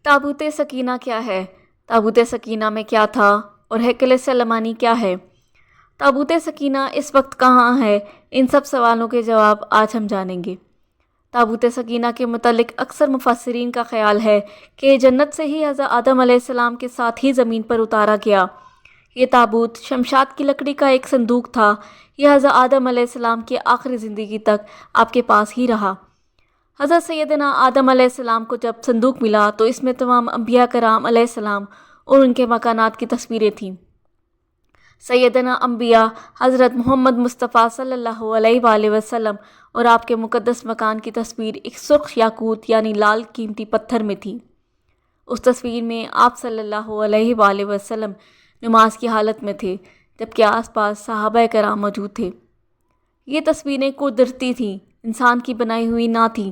تابوت سکینہ کیا ہے؟ تابوت سکینہ میں کیا تھا اور ہیکل سلیمانی کیا ہے؟ تابوت سکینہ اس وقت کہاں ہے؟ ان سب سوالوں کے جواب آج ہم جانیں گے۔ تابوت سکینہ کے متعلق اکثر مفسرین کا خیال ہے کہ جنت سے ہی حضرت آدم علیہ السلام کے ساتھ ہی زمین پر اتارا گیا۔ یہ تابوت شمشاد کی لکڑی کا ایک صندوق تھا۔ یہ حضرت آدم علیہ السلام کی آخری زندگی تک آپ کے پاس ہی رہا۔ حضرت سیدنا آدم علیہ السلام کو جب صندوق ملا تو اس میں تمام انبیاء کرام علیہ السلام اور ان کے مکانات کی تصویریں تھیں۔ سیدنا انبیاء حضرت محمد مصطفیٰ صلی اللہ علیہ وآلہ وسلم اور آپ کے مقدس مکان کی تصویر ایک سرخ یاقوت یعنی لال قیمتی پتھر میں تھی۔ اس تصویر میں آپ صلی اللہ علیہ وآلہ وسلم نماز کی حالت میں تھے، جبکہ آس پاس صحابہ کرام موجود تھے۔ یہ تصویریں قدرتی تھیں، انسان کی بنائی ہوئی نہ تھیں۔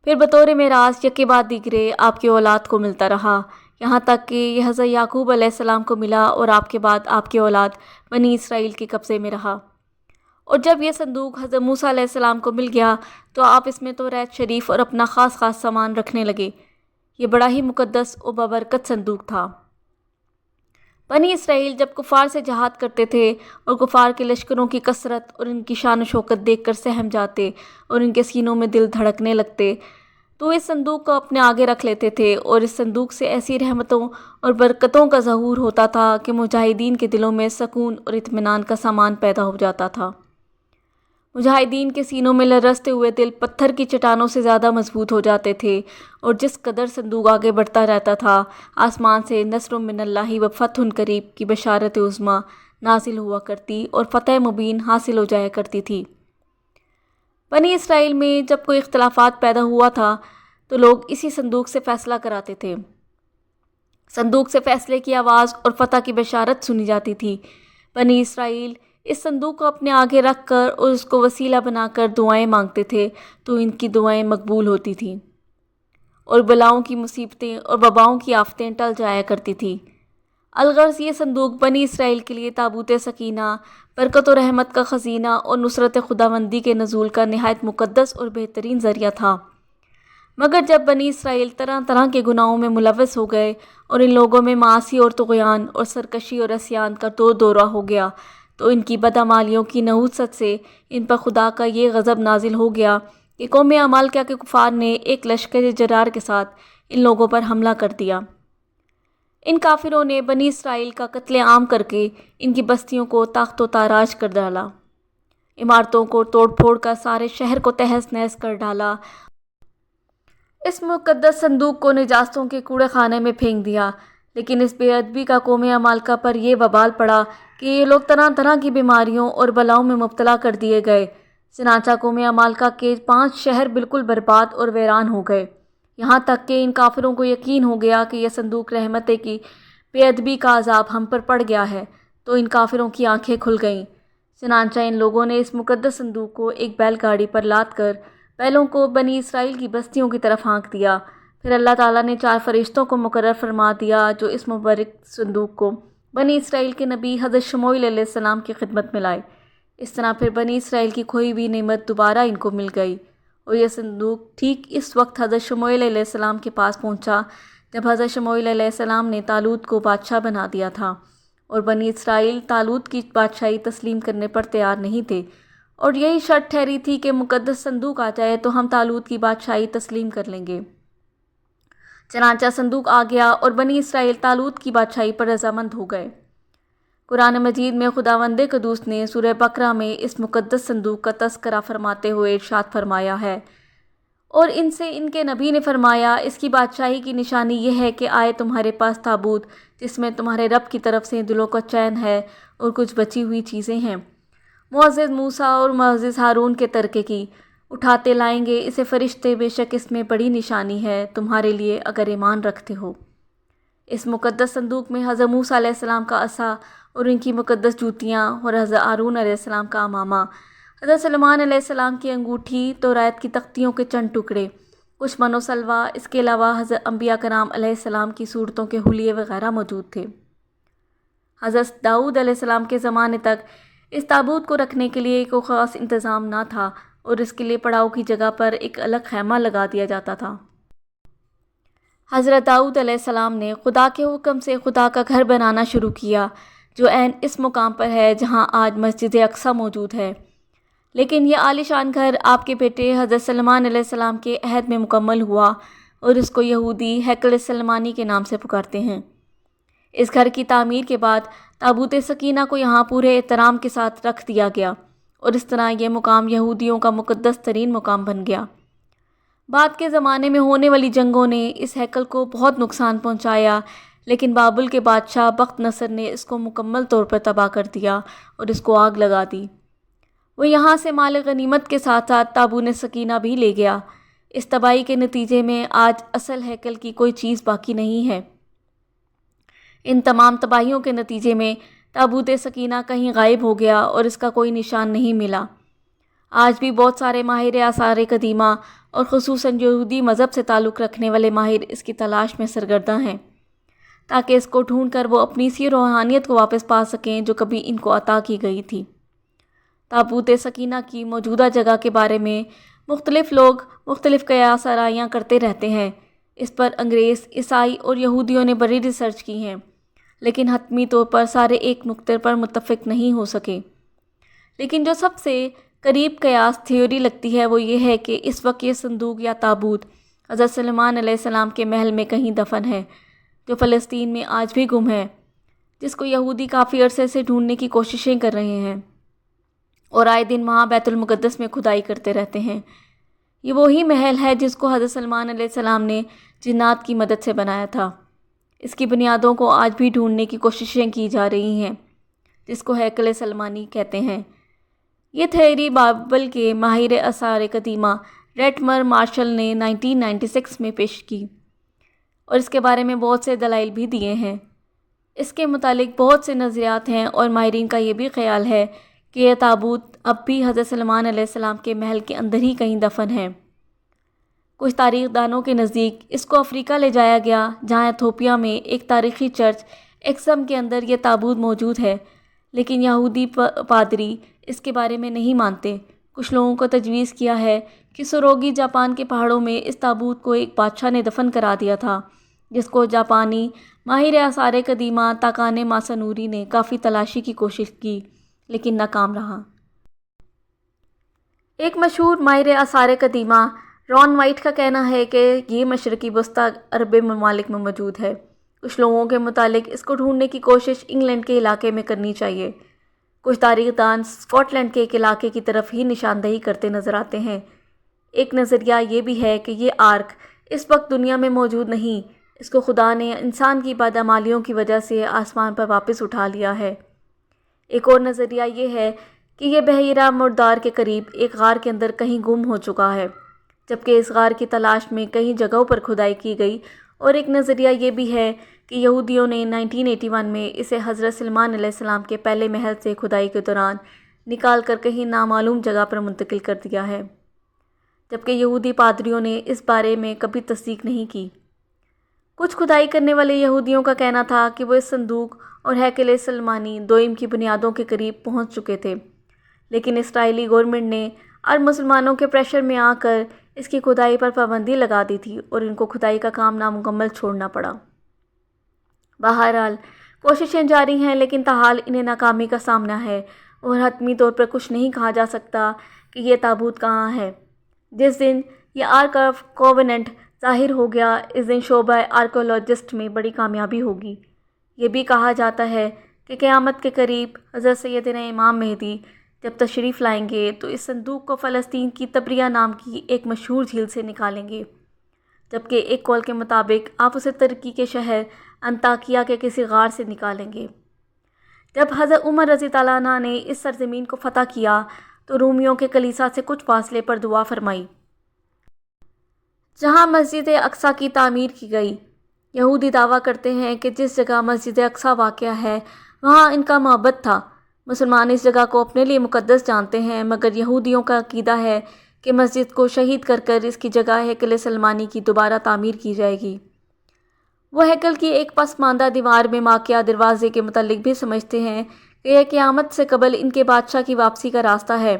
پھر بطور میراث یکے بعد دیگرے آپ کی اولاد کو ملتا رہا، یہاں تک کہ یہ حضرت یعقوب علیہ السلام کو ملا اور آپ کے بعد آپ کی اولاد بنی اسرائیل کے قبضے میں رہا۔ اور جب یہ صندوق حضرت موسیٰ علیہ السلام کو مل گیا تو آپ اس میں توریت شریف اور اپنا خاص سامان رکھنے لگے۔ یہ بڑا ہی مقدس و بابرکت صندوق تھا۔ بنی اسرائیل جب کفار سے جہاد کرتے تھے اور کفار کے لشکروں کی کثرت اور ان کی شان و شوکت دیکھ کر سہم جاتے اور ان کے سینوں میں دل دھڑکنے لگتے تو اس صندوق کو اپنے آگے رکھ لیتے تھے، اور اس صندوق سے ایسی رحمتوں اور برکتوں کا ظہور ہوتا تھا کہ مجاہدین کے دلوں میں سکون اور اطمینان کا سامان پیدا ہو جاتا تھا۔ مجاہدین کے سینوں میں لرزتے ہوئے دل پتھر کی چٹانوں سے زیادہ مضبوط ہو جاتے تھے، اور جس قدر صندوق آگے بڑھتا رہتا تھا آسمان سے نصر من اللہ و فتح قریب کی بشارت عظمیٰ نازل ہوا کرتی اور فتح مبین حاصل ہو جایا کرتی تھی۔ بنی اسرائیل میں جب کوئی اختلافات پیدا ہوا تھا تو لوگ اسی صندوق سے فیصلہ کراتے تھے۔ صندوق سے فیصلے کی آواز اور فتح کی بشارت سنی جاتی تھی۔ بنی اسرائیل اس صندوق کو اپنے آگے رکھ کر اور اس کو وسیلہ بنا کر دعائیں مانگتے تھے تو ان کی دعائیں مقبول ہوتی تھیں، اور بلاؤں کی مصیبتیں اور وباؤں کی آفتیں ٹل جایا کرتی تھیں۔ الغرض یہ صندوق بنی اسرائیل کے لیے تابوت سکینہ، برکت و رحمت کا خزینہ اور نصرت خداوندی کے نزول کا نہایت مقدس اور بہترین ذریعہ تھا۔ مگر جب بنی اسرائیل طرح طرح کے گناہوں میں ملوث ہو گئے اور ان لوگوں میں معاصی اور طغیان اور سرکشی اور عصیان کا دورہ ہو گیا تو ان کی بدعمالیوں کی نحوست سے ان پر خدا کا یہ غضب نازل ہو گیا کہ قوم عمالقہ کے کفار نے ایک لشکر جرار کے ساتھ ان لوگوں پر حملہ کر دیا۔ ان کافروں نے بنی اسرائیل کا قتل عام کر کے ان کی بستیوں کو تاخت و تاراج کر ڈالا، عمارتوں کو توڑ پھوڑ کر سارے شہر کو تہس نہس کر ڈالا، اس مقدس صندوق کو نجاستوں کے کوڑے خانے میں پھینک دیا۔ لیکن اس بے ادبی کا قوم عمالقہ پر یہ وبال پڑا کہ یہ لوگ طرح طرح کی بیماریوں اور بلاؤں میں مبتلا کر دیے گئے۔ چنانچہ قوم عمالقہ کے 5 شہر بالکل برباد اور ویران ہو گئے، یہاں تک کہ ان کافروں کو یقین ہو گیا کہ یہ صندوق رحمت کی بے ادبی کا عذاب ہم پر پڑ گیا ہے، تو ان کافروں کی آنکھیں کھل گئیں۔ چنانچہ ان لوگوں نے اس مقدس صندوق کو ایک بیل گاڑی پر لاد کر بیلوں کو بنی اسرائیل کی بستیوں کی طرف ہانک دیا۔ پھر اللہ تعالیٰ نے 4 فرشتوں کو مقرر فرما دیا جو اس مبارک صندوق کو بنی اسرائیل کے نبی حضرت شموئیل علیہ السلام کی خدمت میں لائے۔ اس طرح پھر بنی اسرائیل کی کھوئی ہوئی نعمت دوبارہ ان کو مل گئی، اور یہ صندوق ٹھیک اس وقت حضرت شموئیل علیہ السلام کے پاس پہنچا جب حضرت شموئیل علیہ السلام نے طالوت کو بادشاہ بنا دیا تھا، اور بنی اسرائیل طالوت کی بادشاہی تسلیم کرنے پر تیار نہیں تھے، اور یہی شرط ٹھہری تھی کہ مقدس صندوق آ جائے تو ہم طالوت کی بادشاہی تسلیم کر لیں گے۔ چنانچہ صندوق آ گیا اور بنی اسرائیل طالوت کی بادشاہی پر رضامند ہو گئے۔ قرآن مجید میں خداوند قدوس نے سورہ بقرہ میں اس مقدس صندوق کا تذکرہ فرماتے ہوئے ارشاد فرمایا ہے، اور ان سے ان کے نبی نے فرمایا، اس کی بادشاہی کی نشانی یہ ہے کہ آئے تمہارے پاس تابوت جس میں تمہارے رب کی طرف سے دلوں کا چین ہے اور کچھ بچی ہوئی چیزیں ہیں، معزز موسیٰ اور معزز ہارون کے ترکے کی، اٹھاتے لائیں گے اسے فرشتے، بے شک اس میں بڑی نشانی ہے تمہارے لیے اگر ایمان رکھتے ہو۔ اس مقدس صندوق میں حضرت موسیٰ علیہ السلام کا عصا اور ان کی مقدس جوتیاں، اور حضرت ہارون علیہ السلام کا امامہ، حضرت سلیمان علیہ السلام کی انگوٹھی، توریت کی تختیوں کے چند ٹکڑے، کچھ من و سلوہ، اس کے علاوہ حضرت انبیاء کرام علیہ السلام کی صورتوں کے حلیے وغیرہ موجود تھے۔ حضرت داؤد علیہ السلام کے زمانے تک اس تابوت کو رکھنے کے لیے کوئی خاص انتظام نہ تھا، اور اس کے لیے پڑاؤ کی جگہ پر ایک الگ خیمہ لگا دیا جاتا تھا۔ حضرت داؤد علیہ السلام نے خدا کے حکم سے خدا کا گھر بنانا شروع کیا جو عین اس مقام پر ہے جہاں آج مسجد اقصی موجود ہے، لیکن یہ عالیشان گھر آپ کے بیٹے حضرت سلمان علیہ السلام کے عہد میں مکمل ہوا اور اس کو یہودی ہیکل سلمانی کے نام سے پکارتے ہیں۔ اس گھر کی تعمیر کے بعد تابوت سکینہ کو یہاں پورے احترام کے ساتھ رکھ دیا گیا اور اس طرح یہ مقام یہودیوں کا مقدس ترین مقام بن گیا۔ بعد کے زمانے میں ہونے والی جنگوں نے اس ہیکل کو بہت نقصان پہنچایا، لیکن بابل کے بادشاہ بخت نصر نے اس کو مکمل طور پر تباہ کر دیا اور اس کو آگ لگا دی۔ وہ یہاں سے مال غنیمت کے ساتھ ساتھ تابوت سکینہ بھی لے گیا۔ اس تباہی کے نتیجے میں آج اصل ہیکل کی کوئی چیز باقی نہیں ہے۔ ان تمام تباہیوں کے نتیجے میں تابوت سکینہ کہیں غائب ہو گیا اور اس کا کوئی نشان نہیں ملا۔ آج بھی بہت سارے ماہر آثار قدیمہ اور خصوصاً یہودی مذہب سے تعلق رکھنے والے ماہر اس کی تلاش میں سرگرداں ہیں تاکہ اس کو ڈھونڈ کر وہ اپنی سی روحانیت کو واپس پا سکیں جو کبھی ان کو عطا کی گئی تھی۔ تابوت سکینہ کی موجودہ جگہ کے بارے میں مختلف لوگ مختلف قیاس آرائیاں کرتے رہتے ہیں۔ اس پر انگریز، عیسائی اور یہودیوں نے بڑی ریسرچ کی ہیں، لیکن حتمی طور پر سارے ایک نقطے پر متفق نہیں ہو سکے۔ لیکن جو سب سے قریب قیاس تھیوری لگتی ہے وہ یہ ہے کہ اس وقت یہ صندوق یا تابوت حضرت سلمان علیہ السلام کے محل میں کہیں دفن ہے، جو فلسطین میں آج بھی گم ہے، جس کو یہودی کافی عرصے سے ڈھونڈنے کی کوششیں کر رہے ہیں اور آئے دن وہاں بیت المقدس میں کھدائی کرتے رہتے ہیں۔ یہ وہی محل ہے جس کو حضرت سلمان علیہ السلام نے جنات کی مدد سے بنایا تھا۔ اس کی بنیادوں کو آج بھی ڈھونڈنے کی کوششیں کی جا رہی ہیں، جس کو ہیکل سلمانی کہتے ہیں۔ یہ تھیوری بابل کے ماہر آثار قدیمہ ریٹمر مارشل نے 1996 میں پیش کی اور اس کے بارے میں بہت سے دلائل بھی دیے ہیں۔ اس کے متعلق بہت سے نظریات ہیں اور ماہرین کا یہ بھی خیال ہے کہ یہ تابوت اب بھی حضرت سلمان علیہ السلام کے محل کے اندر ہی کہیں دفن ہے۔ کچھ تاریخ دانوں کے نزدیک اس کو افریقہ لے جایا گیا، جہاں ایتھوپیا میں ایک تاریخی چرچ ایکسم کے اندر یہ تابوت موجود ہے، لیکن یہودی پادری اس کے بارے میں نہیں مانتے۔ کچھ لوگوں کو تجویز کیا ہے کہ سروگی جاپان کے پہاڑوں میں اس تابوت کو ایک بادشاہ نے دفن کرا دیا تھا، جس کو جاپانی ماہر آثار قدیمہ تاکانے ماسانوری نے کافی تلاشی کی کوشش کی لیکن ناکام رہا۔ ایک مشہور ماہر آثار قدیمہ ران وائٹ کا کہنا ہے کہ یہ مشرقی وسطی عرب ممالک میں موجود ہے۔ کچھ لوگوں کے مطابق اس کو ڈھونڈنے کی کوشش انگلینڈ کے علاقے میں کرنی چاہیے۔ کچھ تاریخ دان اسکاٹ لینڈ کے ایک علاقے کی طرف ہی نشاندہی کرتے نظر آتے ہیں۔ ایک نظریہ یہ بھی ہے کہ یہ آرک اس وقت دنیا میں موجود نہیں، اس کو خدا نے انسان کی بدعمالیوں کی وجہ سے آسمان پر واپس اٹھا لیا ہے۔ ایک اور نظریہ یہ ہے کہ یہ بحیرہ مردار کے قریب ایک غار کے اندر کہیں گم ہو چکا ہے، جبکہ اس غار کی تلاش میں کئی جگہوں پر کھدائی کی گئی۔ اور ایک نظریہ یہ بھی ہے کہ یہودیوں نے 1981 میں اسے حضرت سلمان علیہ السلام کے پہلے محل سے کھدائی کے دوران نکال کر کہیں نامعلوم جگہ پر منتقل کر دیا ہے، جبکہ یہودی پادریوں نے اس بارے میں کبھی تصدیق نہیں کی۔ کچھ کھدائی کرنے والے یہودیوں کا کہنا تھا کہ وہ اس صندوق اور ہیکل سلمانی دوئم کی بنیادوں کے قریب پہنچ چکے تھے، لیکن اسرائیلی گورنمنٹ نے اور مسلمانوں کے پریشر میں آ کر اس کی کھدائی پر پابندی لگا دی تھی اور ان کو کھدائی کا کام نامکمل چھوڑنا پڑا۔ بہرحال کوششیں جاری ہیں، لیکن تاحال انہیں ناکامی کا سامنا ہے اور حتمی طور پر کچھ نہیں کہا جا سکتا کہ یہ تابوت کہاں ہے۔ جس دن یہ آرک آف کووننٹ ظاہر ہو گیا، اس دن شعبہ آرکیولوجسٹ میں بڑی کامیابی ہوگی۔ یہ بھی کہا جاتا ہے کہ قیامت کے قریب حضرت سیدنا امام مہدی جب تشریف لائیں گے تو اس صندوق کو فلسطین کی تبریہ نام کی ایک مشہور جھیل سے نکالیں گے، جبکہ ایک قول کے مطابق آپ اسے ترکی کے شہر انطاکیہ کے کسی غار سے نکالیں گے۔ جب حضرت عمر رضی اللہ عنہ نے اس سرزمین کو فتح کیا تو رومیوں کے کلیسا سے کچھ فاصلے پر دعا فرمائی، جہاں مسجد اقصی کی تعمیر کی گئی۔ یہودی دعویٰ کرتے ہیں کہ جس جگہ مسجد اقصی واقع ہے وہاں ان کا معبد تھا۔ مسلمان اس جگہ کو اپنے لیے مقدس جانتے ہیں، مگر یہودیوں کا عقیدہ ہے کہ مسجد کو شہید کر کر اس کی جگہ ہیکل سلمانی کی دوبارہ تعمیر کی جائے گی۔ وہ ہیکل کی ایک پسماندہ دیوار میں واقع دروازے کے متعلق بھی سمجھتے ہیں کہ یہ قیامت سے قبل ان کے بادشاہ کی واپسی کا راستہ ہے۔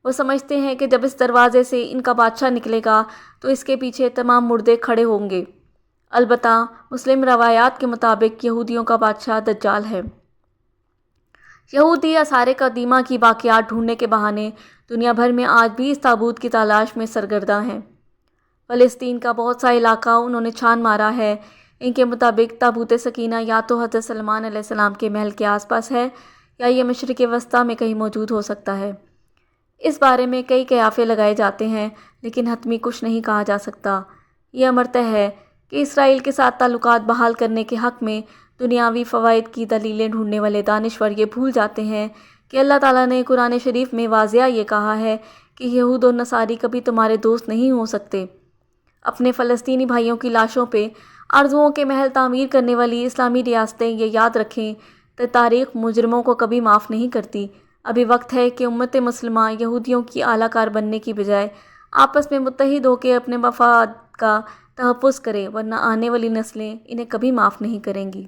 وہ سمجھتے ہیں کہ جب اس دروازے سے ان کا بادشاہ نکلے گا تو اس کے پیچھے تمام مردے کھڑے ہوں گے۔ البتہ مسلم روایات کے مطابق یہودیوں کا بادشاہ دجال ہے۔ یہودی آثار قدیمہ کی باقیات ڈھونڈنے کے بہانے دنیا بھر میں آج بھی اس تابوت کی تلاش میں سرگرداں ہیں۔ فلسطین کا بہت سا علاقہ انہوں نے چھان مارا ہے۔ ان کے مطابق تابوت سکینہ یا تو حضرت سلیمان علیہ السلام کے محل کے آس پاس ہے یا یہ مشرق وسطیٰ میں کہیں موجود ہو سکتا ہے۔ اس بارے میں کئی قیافے لگائے جاتے ہیں، لیکن حتمی کچھ نہیں کہا جا سکتا۔ یہ امر طے ہے کہ اسرائیل کے ساتھ تعلقات بحال کرنے کے حق میں دنیاوی فوائد کی دلیلیں ڈھونڈنے والے دانشور یہ بھول جاتے ہیں کہ اللہ تعالیٰ نے قرآن شریف میں واضح یہ کہا ہے کہ یہود و نصاری کبھی تمہارے دوست نہیں ہو سکتے۔ اپنے فلسطینی بھائیوں کی لاشوں پہ آرزوؤں کے محل تعمیر کرنے والی اسلامی ریاستیں یہ یاد رکھیں کہ تاریخ مجرموں کو کبھی معاف نہیں کرتی۔ ابھی وقت ہے کہ امت مسلمہ یہودیوں کی اعلیٰ کار بننے کی بجائے آپس میں متحد ہو کے اپنے مفاد کا تحفظ کرے، ورنہ آنے والی نسلیں انہیں کبھی معاف نہیں کریں گی۔